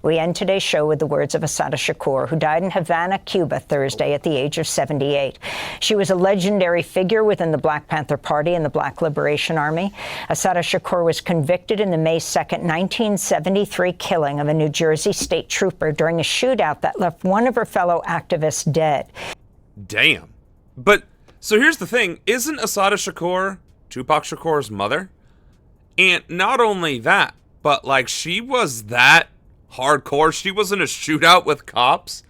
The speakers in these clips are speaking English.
We end today's show with the words of Assatta Shakur, who died in Havana, Cuba, Thursday at the age of 78. She was a legendary figure within the Black Panther Party and the Black Liberation Army. Assatta Shakur was convicted in the May 2nd, 1973 killing of a New Jersey state trooper during a shootout that left one of her fellow activists dead. Damn. But, so here's the thing. Isn't Assatta Shakur Tupac Shakur's mother? And not only that, but, like, she was that hardcore. She was in a shootout with cops.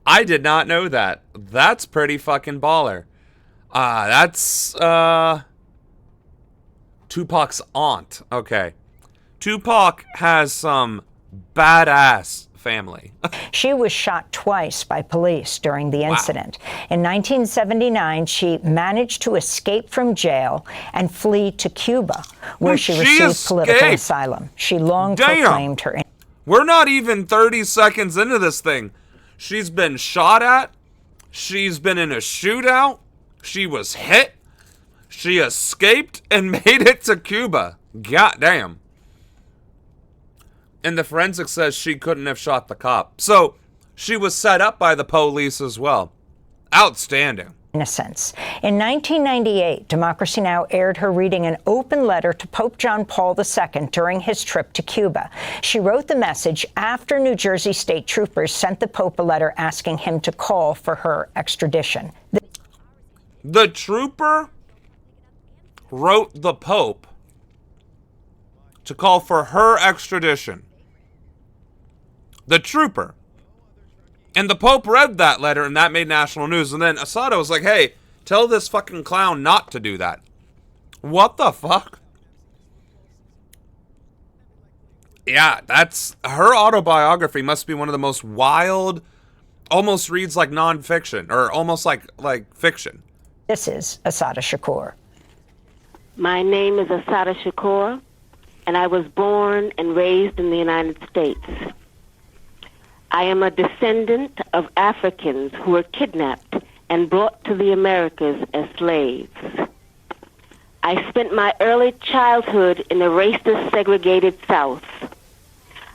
I did not know that. That's pretty fucking baller. That's Tupac's aunt. Okay. Tupac has some badass family. She was shot twice by police during the incident. Wow. In 1979, she managed to escape from jail and flee to Cuba, where she received political asylum. She long proclaimed her... We're not even 30 seconds into this thing. She's been shot at. She's been in a shootout. She was hit. She escaped and made it to Cuba. Goddamn. And the forensics says she couldn't have shot the cop. So she was set up by the police as well. Outstanding. Innocence. In 1998, Democracy Now! Aired her reading an open letter to Pope John Paul II during his trip to Cuba. She wrote the message after New Jersey state troopers sent the Pope a letter asking him to call for her extradition. The trooper wrote the Pope to call for her extradition. The trooper. And the Pope read that letter, and that made national news. And then Assatta was like, hey, tell this fucking clown not to do that. What the fuck? Yeah, that's... Her autobiography must be one of the most wild... Almost reads like nonfiction, or almost like fiction. This is Assatta Shakur. My name is Assatta Shakur, and I was born and raised in the United States. I am a descendant of Africans who were kidnapped and brought to the Americas as slaves. I spent my early childhood in the racist, segregated South.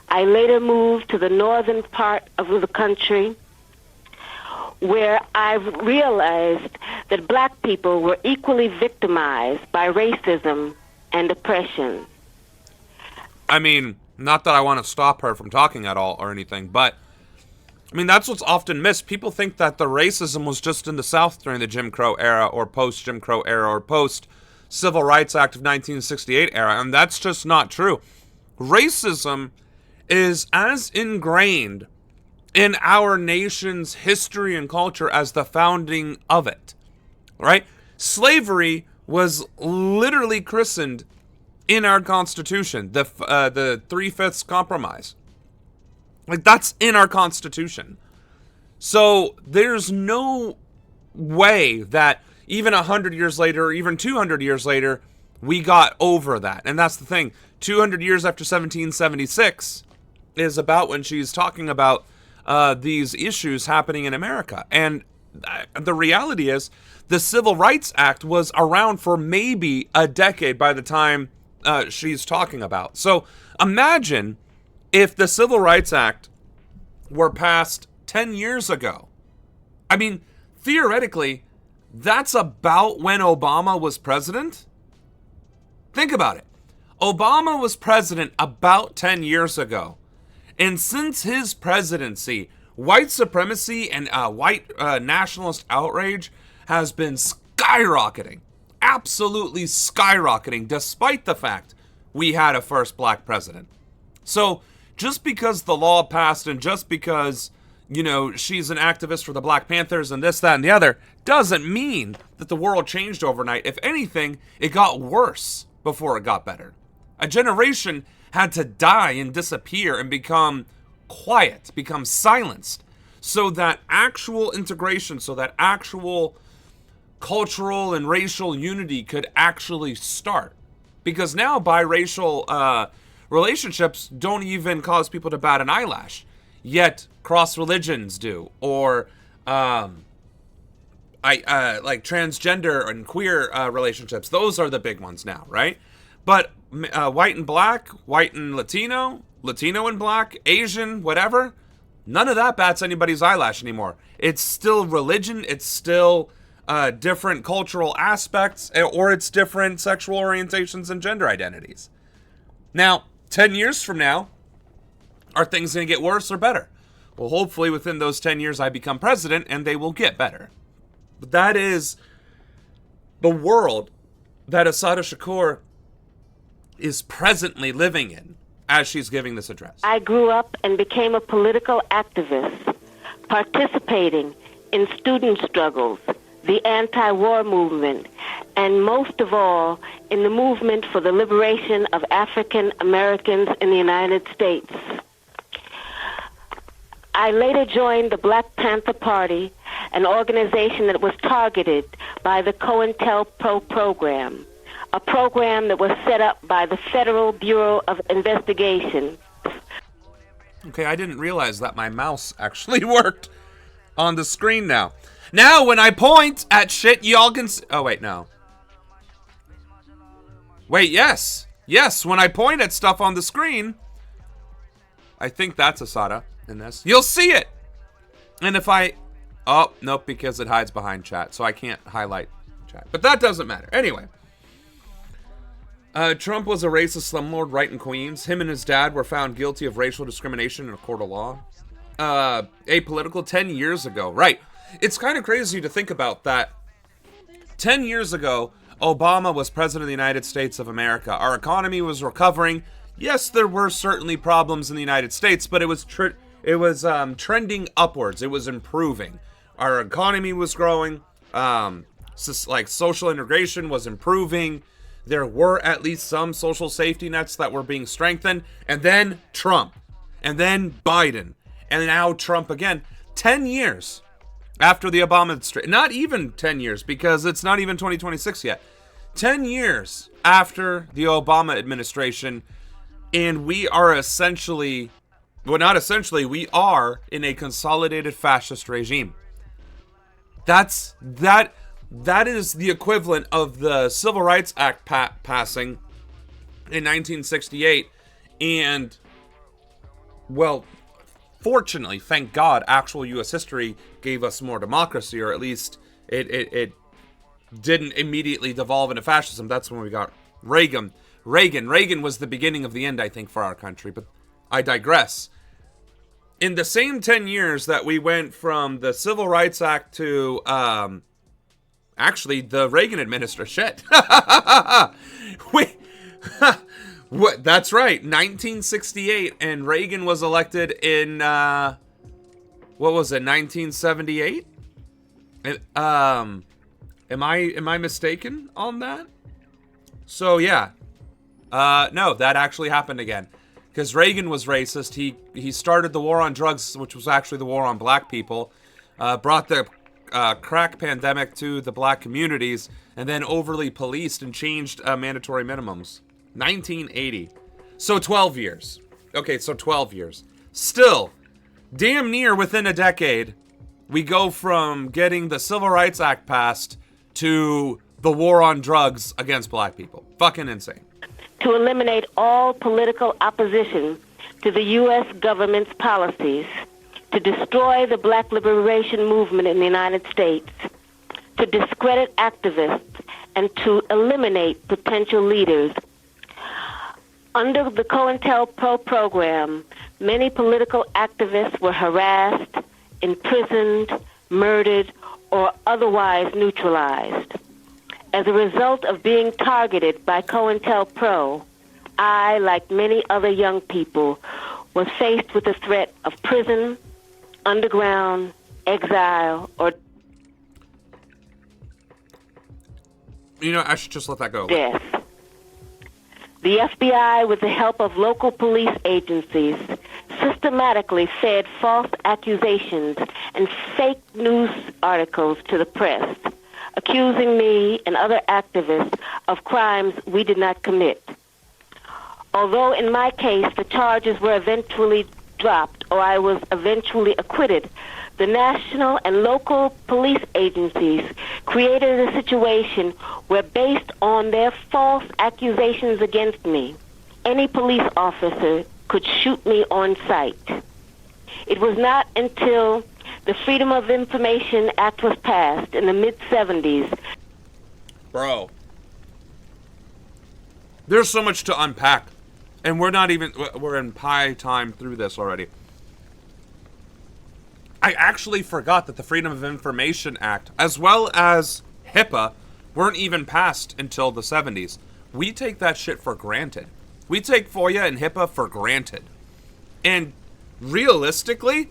I later moved to the northern part of the country, where I realized that black people were equally victimized by racism and oppression. I mean, not that I want to stop her from talking at all or anything, but I mean, that's what's often missed. People think that the racism was just in the South during the Jim Crow era or post-Jim Crow era or post-Civil Rights Act of 1968 era, and that's just not true. Racism is as ingrained in our nation's history and culture as the founding of it, right? Slavery was literally christened in our Constitution, the 3/5 Compromise. Like, that's in our Constitution. So there's no way that even 100 years later, or even 200 years later, we got over that. And that's the thing. 200 years after 1776 is about when she's talking about these issues happening in America. And the reality is, the Civil Rights Act was around for maybe a decade by the time she's talking about. So imagine if the Civil Rights Act were passed 10 years ago. I mean, theoretically, that's about when Obama was president. Think about it. Obama was president about 10 years ago. And since his presidency, white supremacy and white nationalist outrage has been skyrocketing. Absolutely skyrocketing, despite the fact we had a first black president. So just because the law passed and just because, you know, she's an activist for the Black Panthers and this, that, and the other, doesn't mean that the world changed overnight. If anything, it got worse before it got better. A generation had to die and disappear and become quiet, become silenced, so that actual integration, so that actual cultural and racial unity could actually start. Because now biracial relationships don't even cause people to bat an eyelash, yet cross religions do, or like transgender and queer relationships. Those are the big ones now, right? But white and black, white and Latino, Latino and black, Asian, whatever, none of that bats anybody's eyelash anymore. It's still religion, it's still different cultural aspects, or it's different sexual orientations and gender identities. Now, 10 years from now, are things going to get worse or better? Well, hopefully within those 10 years I become president and they will get better. But that is the world that Assatta Shakur is presently living in as she's giving this address. I grew up and became a political activist, participating in student struggles, the anti-war movement, and most of all, in the movement for the liberation of African Americans in the United States. I later joined the Black Panther Party, an organization that was targeted by the COINTELPRO program, a program that was set up by the Federal Bureau of Investigation. Okay, I didn't realize that my mouse actually worked on the screen now. Now, when I point at shit, y'all can oh, wait, no. Wait, yes. Yes, when I point at stuff on the screen, I think that's Assatta in this. You'll see it. And if I... Oh, nope, because it hides behind chat, so I can't highlight chat. But that doesn't matter. Anyway. Trump was a racist slumlord right in Queens. Him and his dad were found guilty of racial discrimination in a court of law. Apolitical 10 years ago. Right. It's kind of crazy to think about that. 10 years ago, Obama was president of the United States of America. Our economy was recovering. Yes, there were certainly problems in the United States, but it was trending upwards. It was improving. Our economy was growing. Social integration was improving. There were at least some social safety nets that were being strengthened. And then Trump. And then Biden. And now Trump again. 10 years after the Obama administration. Not even 10 years, because it's not even 2026 yet. 10 years after the Obama administration. And we are essentially... Well, not essentially. We are in a consolidated fascist regime. That is the equivalent of the Civil Rights Act passing in 1968. And, well, fortunately, thank God, actual U.S. history gave us more democracy, or at least it didn't immediately devolve into fascism. That's when we got Reagan. Reagan was the beginning of the end, I think, for our country. But I digress. In the same 10 years that we went from the Civil Rights Act to, actually, the Reagan administration. Shit. What? That's right. 1968, and Reagan was elected in, what was it, 1978? Am I mistaken on that? So, yeah. No, that actually happened again. Because Reagan was racist. He started the war on drugs, which was actually the war on black people. Brought the crack pandemic to the black communities, and then overly policed and changed mandatory minimums. 1980. So 12 years. Okay, so 12 years. Still, damn near within a decade, we go from getting the Civil Rights Act passed to the war on drugs against black people. Fucking insane. To eliminate all political opposition to the U.S. government's policies, to destroy the black liberation movement in the United States, to discredit activists, and to eliminate potential leaders. Under the COINTELPRO program, many political activists were harassed, imprisoned, murdered, or otherwise neutralized. As a result of being targeted by COINTELPRO, I, like many other young people, was faced with the threat of prison, underground, exile, or I should just let that go. death. The FBI, with the help of local police agencies, systematically fed false accusations and fake news articles to the press, accusing me and other activists of crimes we did not commit. Although in my case the charges were eventually dropped or I was eventually acquitted, the national and local police agencies created a situation where, based on their false accusations against me, any police officer could shoot me on sight. It was not until the Freedom of Information Act was passed in the mid-'70s. Bro. There's so much to unpack. And we're in pie time through this already. I actually forgot that the Freedom of Information Act, as well as HIPAA, weren't even passed until the 70s. We take that shit for granted. We take FOIA and HIPAA for granted. And realistically,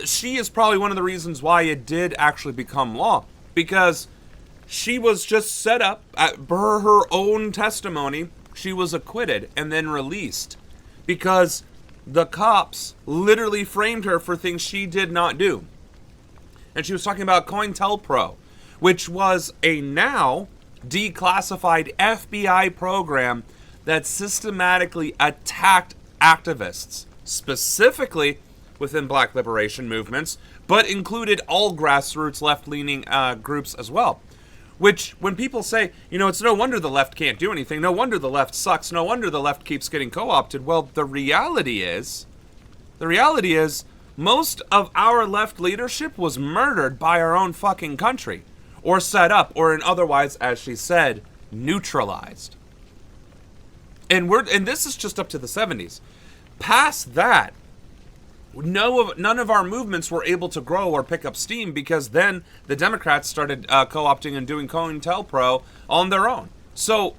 she is probably one of the reasons why it did actually become law. Because she was just set up, per her own testimony, she was acquitted and then released. Because the cops literally framed her for things she did not do. And she was talking about COINTELPRO, which was a now declassified FBI program that systematically attacked activists, specifically within black liberation movements, but included all grassroots left-leaning groups as well. Which, when people say, it's no wonder the left can't do anything, no wonder the left sucks, no wonder the left keeps getting co-opted, well, the reality is, most of our left leadership was murdered by our own fucking country, or set up, or in otherwise, as she said, neutralized. And this is just up to the 70s. Past that, none of our movements were able to grow or pick up steam because then the Democrats started co-opting and doing COINTELPRO on their own. So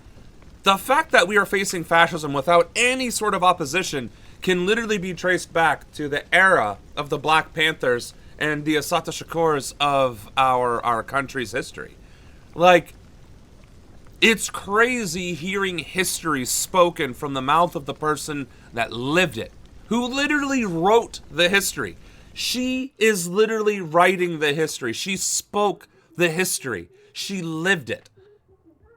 the fact that we are facing fascism without any sort of opposition can literally be traced back to the era of the Black Panthers and the Assatta Shakurs of our country's history. Like, it's crazy hearing history spoken from the mouth of the person that lived it, who literally wrote the history. She is literally writing the history. She spoke the history. She lived it.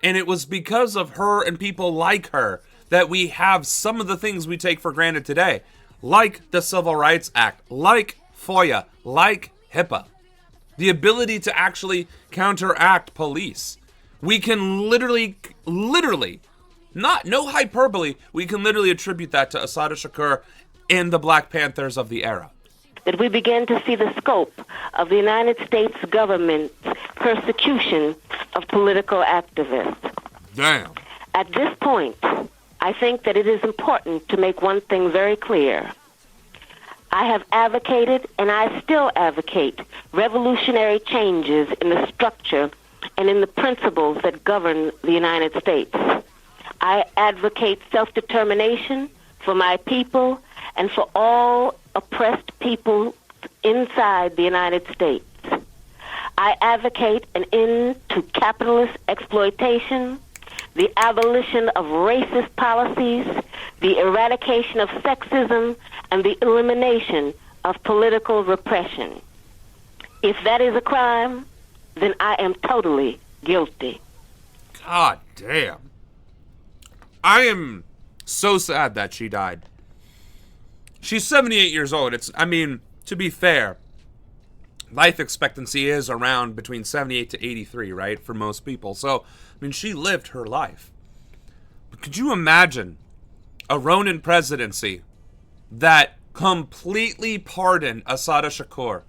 And it was because of her and people like her that we have some of the things we take for granted today, like the Civil Rights Act, like FOIA, like HIPAA. The ability to actually counteract police. We can literally, no hyperbole, we can literally attribute that to Assatta Shakur and the Black Panthers of the era. That we began to see the scope of the United States government's persecution of political activists. Damn. At this point, I think that it is important to make one thing very clear. I have advocated, and I still advocate, revolutionary changes in the structure and in the principles that govern the United States. I advocate self-determination for my people and for all oppressed people inside the United States. I advocate an end to capitalist exploitation, the abolition of racist policies, the eradication of sexism, and the elimination of political repression. If that is a crime, then I am totally guilty. God damn. I am so sad that she died. She's 78 years old. To be fair, life expectancy is around between 78 to 83, right? For most people. So, she lived her life. But could you imagine a Ronan presidency that completely pardoned Assatta Shakur,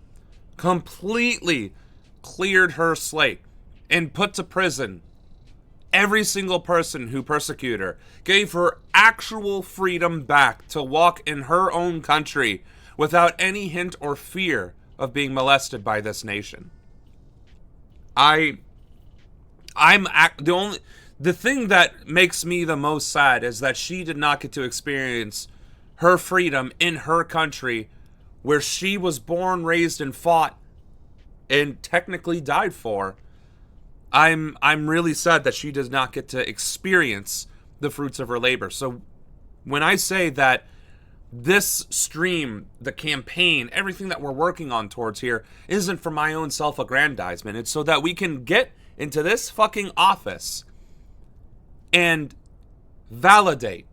completely cleared her slate, and put to prison every single person who persecuted her, gave her actual freedom back to walk in her own country without any hint or fear of being molested by this nation? The thing that makes me the most sad is that she did not get to experience her freedom in her country where she was born, raised, and fought and technically died for. I'm really sad that she does not get to experience the fruits of her labor. So when I say that this stream, the campaign, everything that we're working on towards here isn't for my own self-aggrandizement, it's so that we can get into this fucking office and validate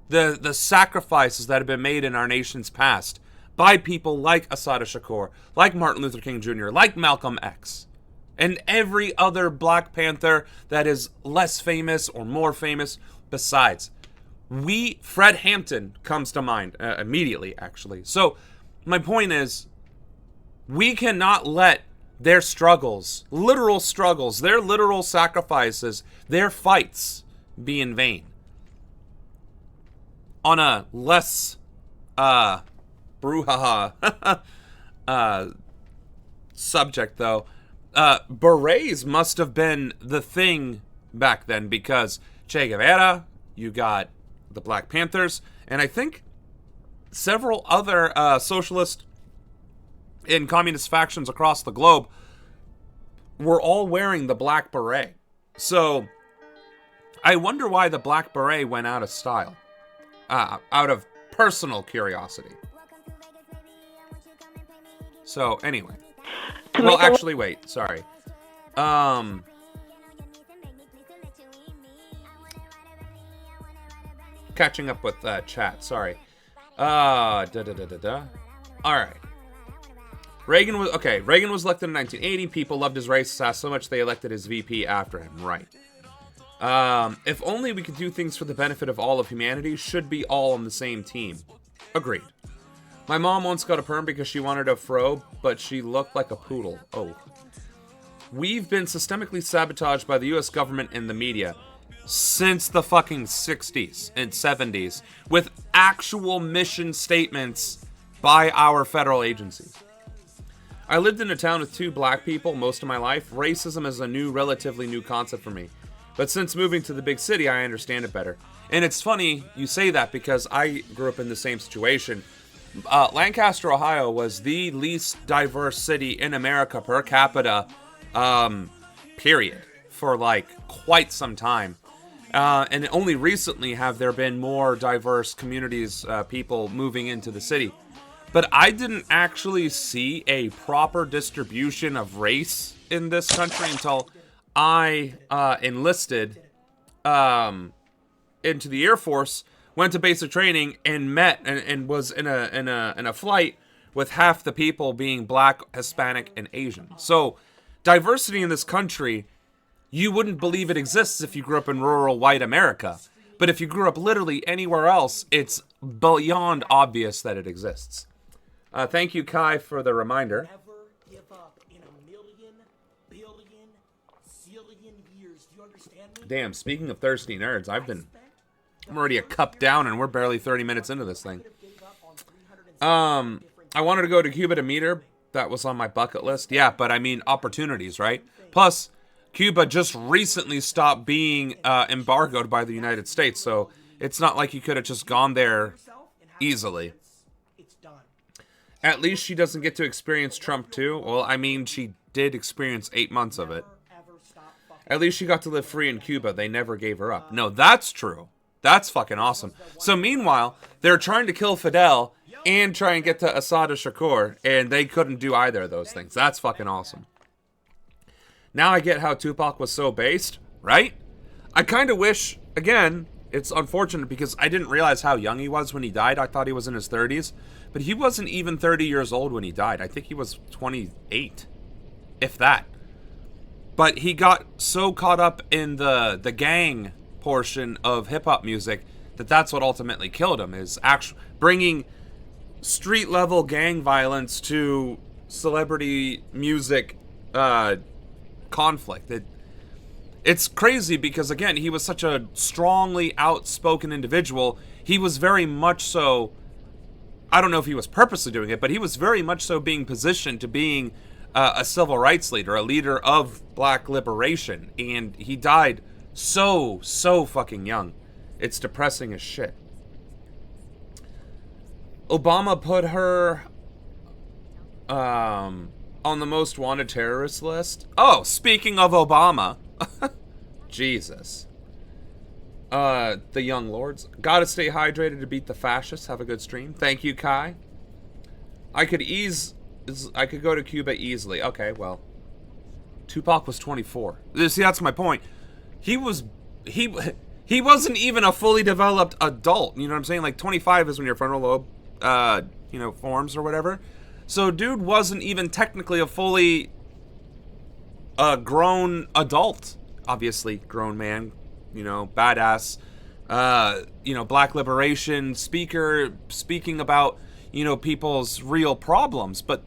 the sacrifices that have been made in our nation's past by people like Assatta Shakur, like Martin Luther King Jr., like Malcolm X, and every other Black Panther that is less famous or more famous besides. Fred Hampton comes to mind immediately, actually. So my point is, we cannot let their struggles, literal struggles, their literal sacrifices, their fights be in vain. On a less brouhaha subject, though, berets must have been the thing back then, because Che Guevara, you got the Black Panthers, and I think several other socialist and communist factions across the globe were all wearing the black beret. So I wonder why the black beret went out of style, out of personal curiosity. So anyway, well, actually, wait, sorry. Catching up with chat, sorry. All right. Reagan was elected in 1980. People loved his racist ass so much they elected his VP after him. Right. If only we could do things for the benefit of all of humanity, should be all on the same team. Agreed. My mom once got a perm because she wanted a fro, but she looked like a poodle. Oh. We've been systemically sabotaged by the US government and the media since the fucking 60s and 70s with actual mission statements by our federal agencies. I lived in a town with 2 black people most of my life. Racism is a relatively new concept for me. But since moving to the big city, I understand it better. And it's funny you say that, because I grew up in the same situation. Lancaster, Ohio was the least diverse city in America per capita, period, for like quite some time. And only recently have there been more diverse communities, people moving into the city. But I didn't actually see a proper distribution of race in this country until I enlisted into the Air Force, went to basic training, and met and was in a flight with half the people being black, Hispanic, and Asian. So diversity in this country, you wouldn't believe it exists if you grew up in rural white America. But if you grew up literally anywhere else, it's beyond obvious that it exists. Thank you, Kai, for the reminder. Never give up in a million, billion, zillion years. Do you understand me? Damn, speaking of thirsty nerds, I'm already a cup down and we're barely 30 minutes into this thing. I wanted to go to Cuba to meet her. That was on my bucket list. Yeah, but I mean, opportunities, right? Plus, Cuba just recently stopped being embargoed by the United States, so it's not like you could have just gone there easily. At least she doesn't get to experience Trump too. Well, I mean, she did experience 8 months of it. At least she got to live free in Cuba. They never gave her up. No, that's true. That's fucking awesome. So meanwhile, they're trying to kill Fidel and try and get to Assatta Shakur, and they couldn't do either of those things. That's fucking awesome. Now I get how Tupac was so based, right? I kind of wish, again, it's unfortunate because I didn't realize how young he was when he died. I thought he was in his 30s. But he wasn't even 30 years old when he died. I think he was 28, if that. But he got so caught up in the gang portion of hip-hop music that that's what ultimately killed him, is actually bringing street-level gang violence to celebrity music conflict. It's crazy because, again, he was such a strongly outspoken individual. He was very much so, I don't know if he was purposely doing it, but he was very much so being positioned to being a civil rights leader, a leader of black liberation. And he died so fucking young. It's depressing as shit. Obama put her on the most wanted terrorist list. Oh, speaking of Obama. Jesus. The young lords. Gotta stay hydrated to beat the fascists. Have a good stream. Thank you, Kai. I could go to Cuba easily. Okay, well. Tupac was 24. See, that's my point. He wasn't even a fully developed adult. You know what I'm saying? Like, 25 is when your frontal lobe, forms or whatever. So, dude wasn't even technically a fully grown adult. Obviously, grown man, badass, black liberation speaker speaking about, people's real problems. But,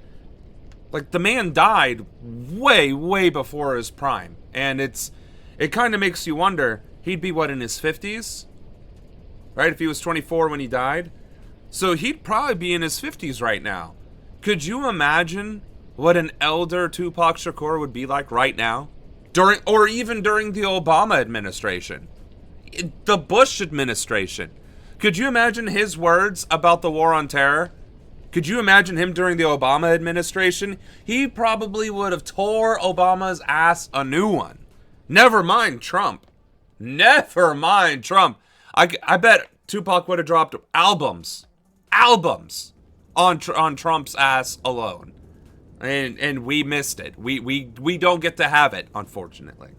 like, the man died way, way before his prime. And it kind of makes you wonder, he'd be, what, in his 50s? Right? If he was 24 when he died? So he'd probably be in his 50s right now. Could you imagine what an elder Tupac Shakur would be like right now? Even during the Obama administration? The Bush administration? Could you imagine his words about the war on terror? Could you imagine him during the Obama administration? He probably would have tore Obama's ass a new one. Never mind Trump. Never mind Trump. I bet Tupac would have dropped albums on Trump's ass alone. And we missed it. We don't get to have it, unfortunately.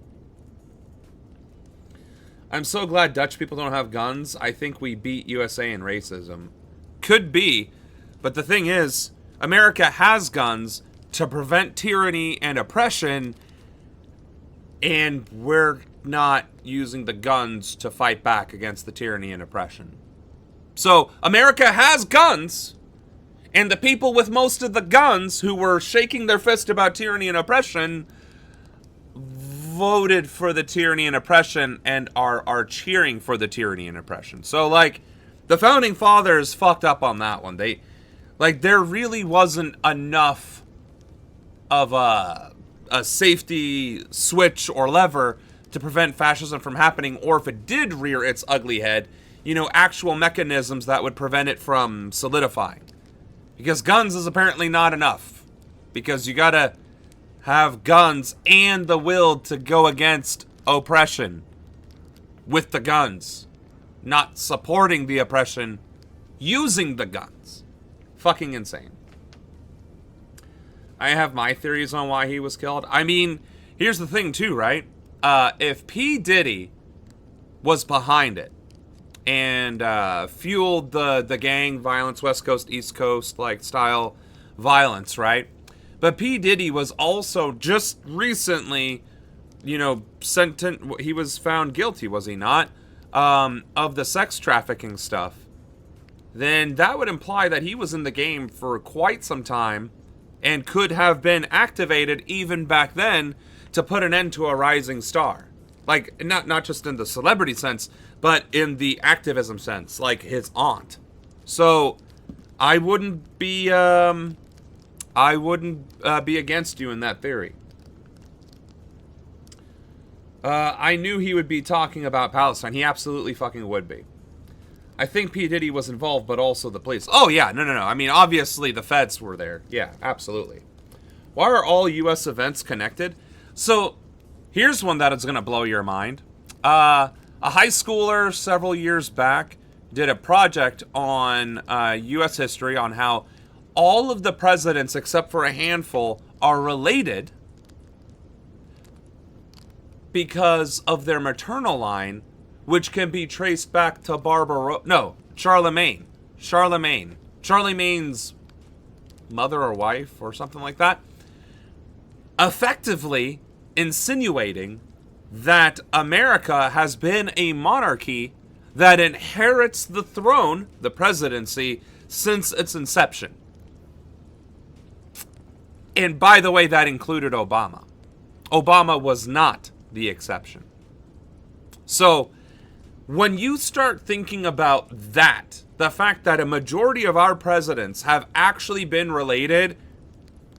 I'm so glad Dutch people don't have guns. I think we beat USA in racism. Could be, but the thing is, America has guns to prevent tyranny and oppression, and we're not using the guns to fight back against the tyranny and oppression. So, America has guns, and the people with most of the guns who were shaking their fist about tyranny and oppression voted for the tyranny and oppression and are cheering for the tyranny and oppression. So, like, the Founding Fathers fucked up on that one. There really wasn't enough of a safety switch or lever to prevent fascism from happening, or if it did rear its ugly head, actual mechanisms that would prevent it from solidifying. Because guns is apparently not enough. Because you gotta have guns and the will to go against oppression with the guns. Not supporting the oppression, using the guns. Fucking insane. I have my theories on why he was killed. I mean, here's the thing too, right? If P. Diddy was behind it and fueled the gang violence, West Coast, East Coast, like, style violence, right? But P. Diddy was also just recently, sentenced. He was found guilty, was he not, of the sex trafficking stuff. Then that would imply that he was in the game for quite some time and could have been activated even back then to put an end to a rising star. Like, not just in the celebrity sense, but in the activism sense, like his aunt. So I wouldn't be against you in that theory. I knew he would be talking about Palestine. He absolutely fucking would be. I think P. Diddy was involved, but also the police. Oh, yeah, no. I mean, obviously the feds were there. Yeah, absolutely. Why are all U.S. events connected? So, here's one that is going to blow your mind. A high schooler several years back did a project on U.S. history on how all of the presidents, except for a handful, are related because of their maternal line, which can be traced back to Charlemagne. Charlemagne's mother or wife or something like that. Effectively insinuating that America has been a monarchy that inherits the throne, the presidency, since its inception. And by the way, that included Obama. Obama was not the exception. So, when you start thinking about that, the fact that a majority of our presidents have actually been related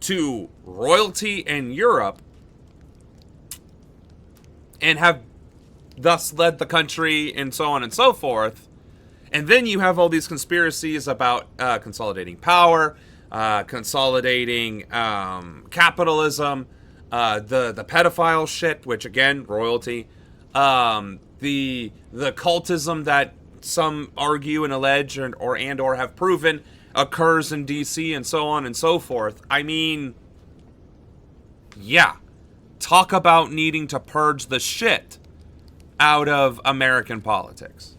to royalty in Europe and have thus led the country and so on and so forth, and then you have all these conspiracies about consolidating power, consolidating capitalism, the pedophile shit, which again, royalty, the cultism that some argue and allege or have proven occurs in DC and so on and so forth. I mean, yeah, talk about needing to purge the shit out of American politics.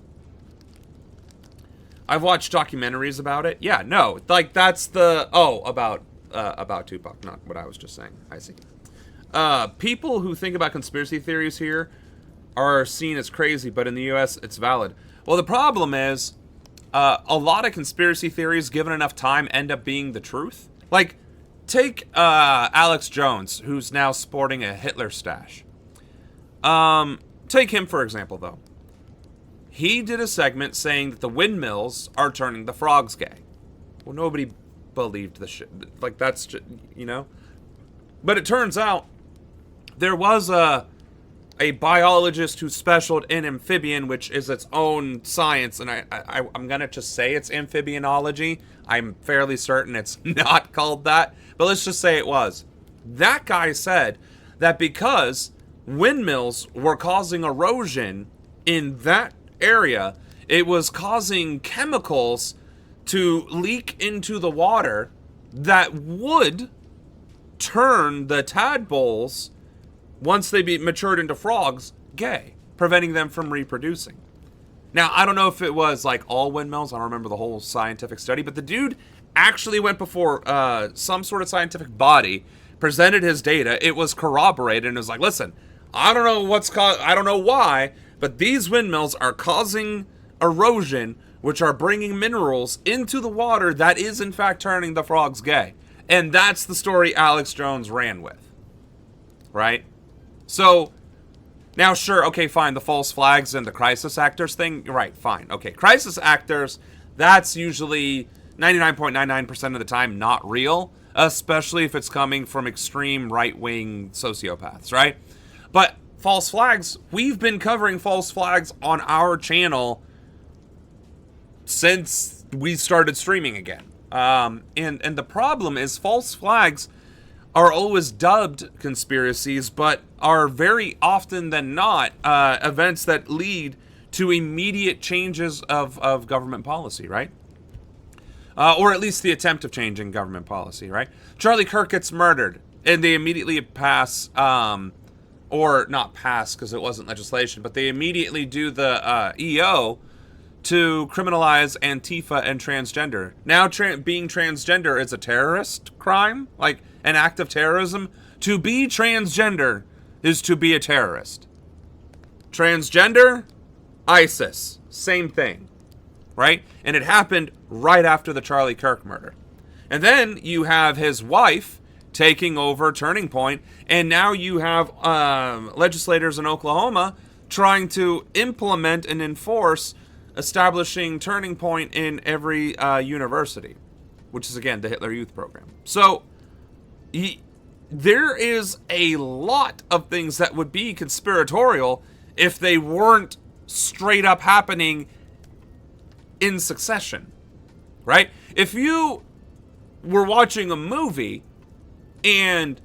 I've watched documentaries about it. Yeah, no, like that's about Tupac, not what I was just saying. I see. People who think about conspiracy theories here are seen as crazy, but in the U.S. it's valid. Well, the problem is a lot of conspiracy theories, given enough time, end up being the truth. Like, take Alex Jones, who's now sporting a Hitler stash. Take him, for example, though. He did a segment saying that the windmills are turning the frogs gay. Well, nobody believed the shit. Like, that's just, you know? But it turns out there was a biologist who specialized in amphibian, which is its own science, and I'm going to just say it's amphibianology. I'm fairly certain it's not called that, but let's just say it was. That guy said that because windmills were causing erosion in that area, it was causing chemicals to leak into the water that would turn the tadpoles, once they be matured into frogs, gay, preventing them from reproducing. Now, I don't know if it was like all windmills. I don't remember the whole scientific study, but the dude actually went before some sort of scientific body, presented his data. It was corroborated, and it was like, listen, I don't know I don't know why, but these windmills are causing erosion, which are bringing minerals into the water that is in fact turning the frogs gay. And that's the story Alex Jones ran with, right? So, now sure, okay, fine, the false flags and the crisis actors thing, right, fine. Okay, crisis actors, that's usually 99.99% of the time not real, especially if it's coming from extreme right-wing sociopaths, right? But false flags, we've been covering false flags on our channel since we started streaming again. And the problem is false flags are always dubbed conspiracies, but are very often than not events that lead to immediate changes of government policy, right? Or at least the attempt of changing government policy, right? Charlie Kirk gets murdered, and they immediately pass, or not pass because it wasn't legislation, but they immediately do the EO to criminalize Antifa and transgender. Now being transgender is a terrorist crime, like an act of terrorism. To be transgender is to be a terrorist. Transgender, ISIS, same thing, right? And it happened right after the Charlie Kirk murder. And then you have his wife taking over Turning Point, and now you have legislators in Oklahoma trying to implement and enforce establishing Turning Point in every university, which is, again, the Hitler Youth Program. So there is a lot of things that would be conspiratorial if they weren't straight up happening in succession, right? If you were watching a movie and,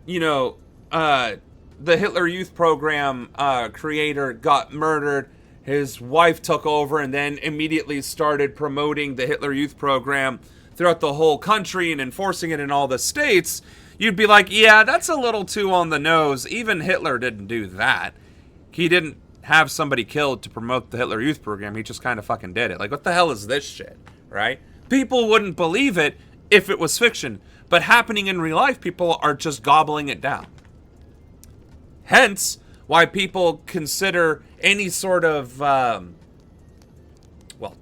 you know, the Hitler Youth Program creator got murdered, his wife took over, and then immediately started promoting the Hitler Youth Program throughout the whole country and enforcing it in all the states, you'd be like, yeah, that's a little too on the nose. Even Hitler didn't do that. He didn't have somebody killed to promote the Hitler Youth Program. He just kind of fucking did it. Like, what the hell is this shit, right? People wouldn't believe it if it was fiction. But happening in real life, people are just gobbling it down. Hence, why people consider any sort of,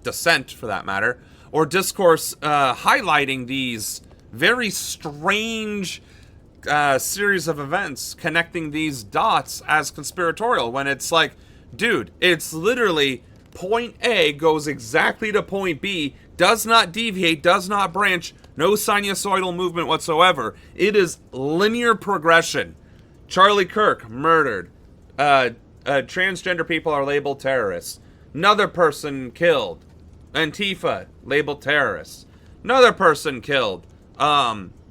dissent, for that matter, or discourse highlighting these very strange series of events, connecting these dots as conspiratorial, when it's like, dude, it's literally point A goes exactly to point B, does not deviate, does not branch, no sinusoidal movement whatsoever. It is linear progression. Charlie Kirk, murdered. Transgender people are labeled terrorists. Another person killed. Antifa, labeled terrorists. Another person killed.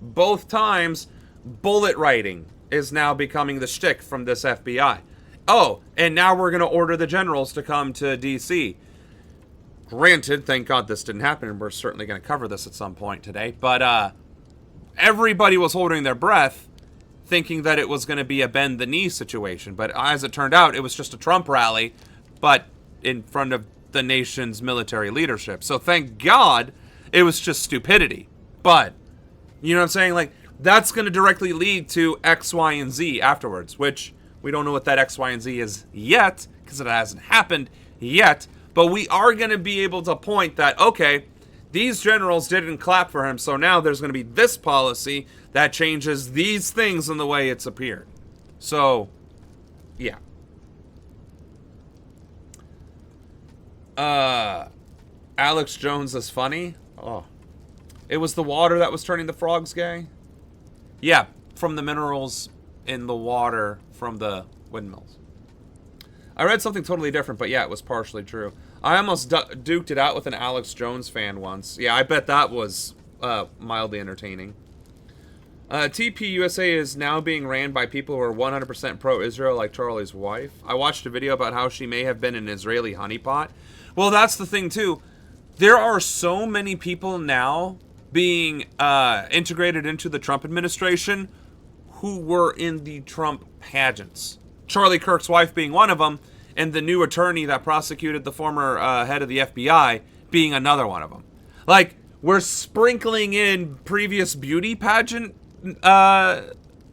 Both times, bullet writing is now becoming the shtick from this FBI. Oh, and now we're going to order the generals to come to D.C. Granted, thank God this didn't happen, and we're certainly going to cover this at some point today, but everybody was holding their breath thinking that it was going to be a bend the knee situation. But as it turned out, it was just a Trump rally, but in front of the nation's military leadership. So thank God it was just stupidity. But, you know what I'm saying? Like, that's going to directly lead to X, Y, and Z afterwards, which We don't know what that X, Y, and Z is yet, because it hasn't happened yet. But we are going to be able to point that, okay, these generals didn't clap for him, so now there's going to be this policy that changes these things in the way it's appeared. So, yeah. Alex Jones is funny. Oh. It was the water that was turning the frogs gay? Yeah, from the minerals in the water from the windmills. I read something totally different, but yeah, it was partially true. I almost duked it out with an Alex Jones fan once. Yeah, I bet that was mildly entertaining. TPUSA is now being ran by people who are 100% pro-Israel, like Charlie's wife. I watched a video about how she may have been an Israeli honeypot. Well, that's the thing, too. There are so many people now being integrated into the Trump administration who were in the Trump pageants. Charlie Kirk's wife being one of them, and the new attorney that prosecuted the former head of the FBI being another one of them. Like, we're sprinkling in previous beauty pageant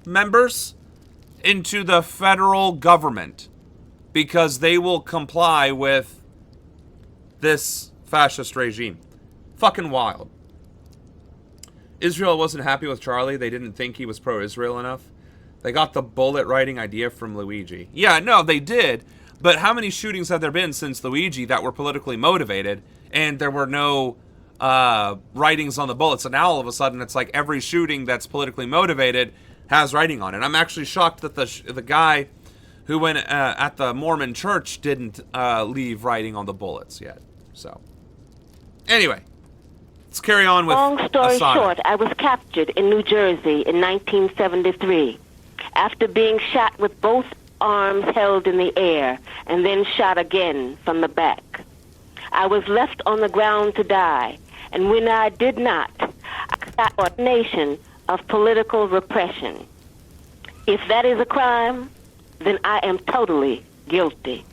members into the federal government because they will comply with this fascist regime. Fucking wild. Israel wasn't happy with Charlie. They didn't think he was pro-Israel enough. They got the bullet writing idea from Luigi. Yeah, no, they did. But how many shootings have there been since Luigi that were politically motivated and there were no writings on the bullets? And now all of a sudden it's like every shooting that's politically motivated has writing on it. I'm actually shocked that the guy who went at the Mormon church didn't leave writing on the bullets yet. So, anyway, let's carry on with Long story Assatta. short, I was captured in New Jersey in 1973 after being shot with both arms held in the air and then shot again from the back. I was left on the ground to die, and when I did not, I got a nation of political repression. If that is a crime, then I am totally guilty.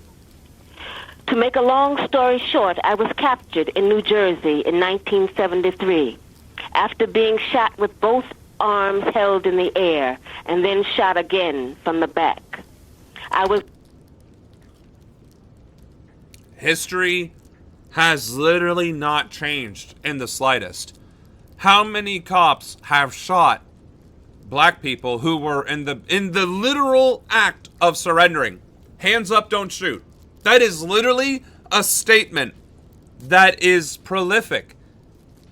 To make a long story short, I was captured in New Jersey in 1973 after being shot with both arms held in the air and then shot again from the back. History has literally not changed in the slightest. How many cops have shot black people who were in the literal act of surrendering? Hands up, don't shoot. That is literally a statement that is prolific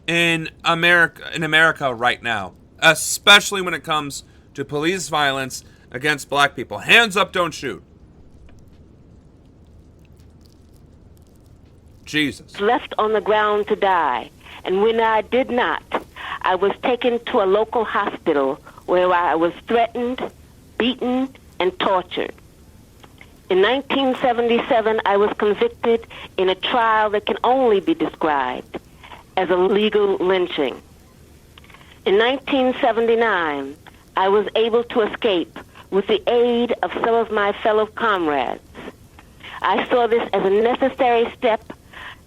in America right now, especially when it comes to police violence against black people. Hands up, don't shoot. Jesus. Left on the ground to die, and when I did not, I was taken to a local hospital where I was threatened, beaten, and tortured. In 1977, I was convicted in a trial that can only be described as a legal lynching. In 1979, I was able to escape with the aid of some of my fellow comrades. I saw this as a necessary step,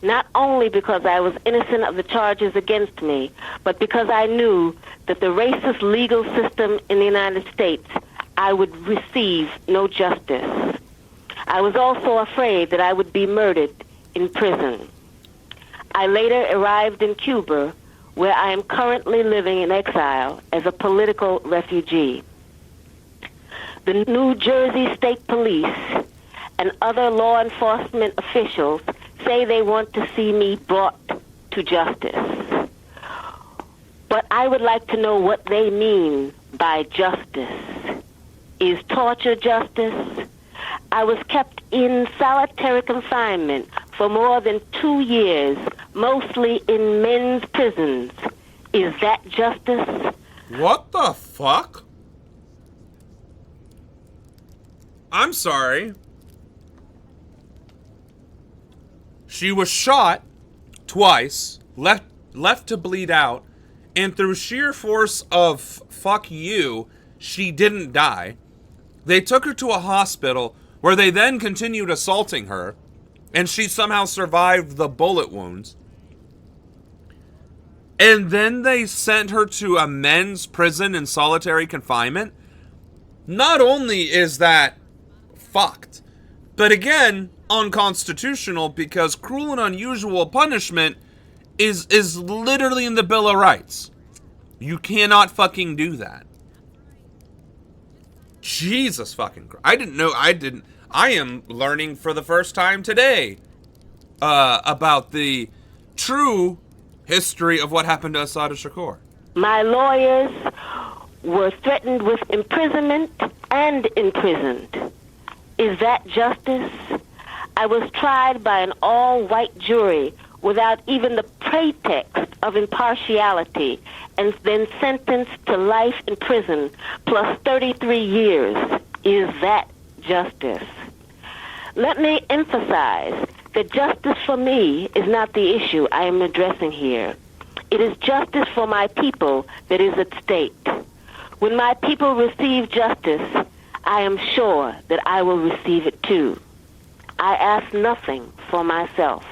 not only because I was innocent of the charges against me, but because I knew that the racist legal system in the United States, I would receive no justice. I was also afraid that I would be murdered in prison. I later arrived in Cuba, where I am currently living in exile as a political refugee. The New Jersey State Police and other law enforcement officials say they want to see me brought to justice. But I would like to know what they mean by justice. Is torture justice? I was kept in solitary confinement for more than 2 years, mostly in men's prisons. Is that justice? What the fuck? I'm sorry. She was shot twice, left to bleed out, and through sheer force of fuck you, she didn't die. They took her to a hospital where they then continued assaulting her, and she somehow survived the bullet wounds. And then they sent her to a men's prison in solitary confinement. Not only is that fucked. But again, unconstitutional because cruel and unusual punishment is literally in the Bill of Rights. You cannot fucking do that. Jesus fucking Christ. I am learning for the first time today about the true history of what happened to Assatta Shakur. My lawyers were threatened with imprisonment and imprisoned. Is that justice? I was tried by an all-white jury without even the pretext of impartiality and then sentenced to life in prison plus 33 years. Is that justice? Let me emphasize that justice for me is not the issue I am addressing here. It is justice for my people that is at stake. When my people receive justice, I am sure that I will receive it too. I ask nothing for myself.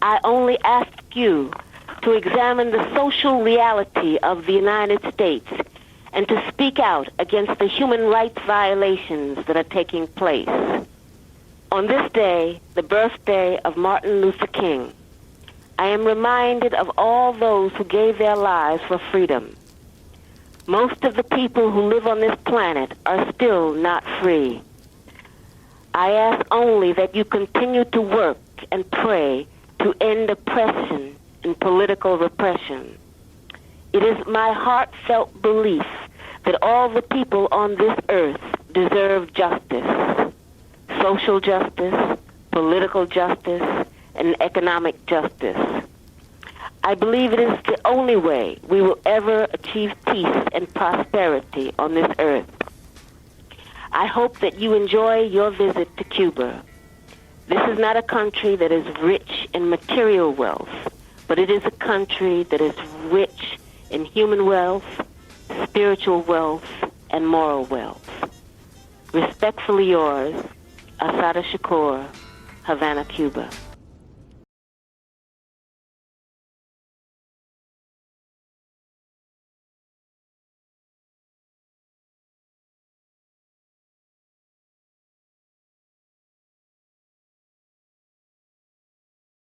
I only ask you to examine the social reality of the United States and to speak out against the human rights violations that are taking place. On this day, the birthday of Martin Luther King, I am reminded of all those who gave their lives for freedom. Most of the people who live on this planet are still not free. I ask only that you continue to work and pray to end oppression and political repression. It is my heartfelt belief that all the people on this earth deserve justice, social justice, political justice, and economic justice. I believe it is the only way we will ever achieve peace and prosperity on this earth. I hope that you enjoy your visit to Cuba. This is not a country that is rich in material wealth, but it is a country that is rich in human wealth, spiritual wealth, and moral wealth. Respectfully yours, Assatta Shakur, Havana, Cuba.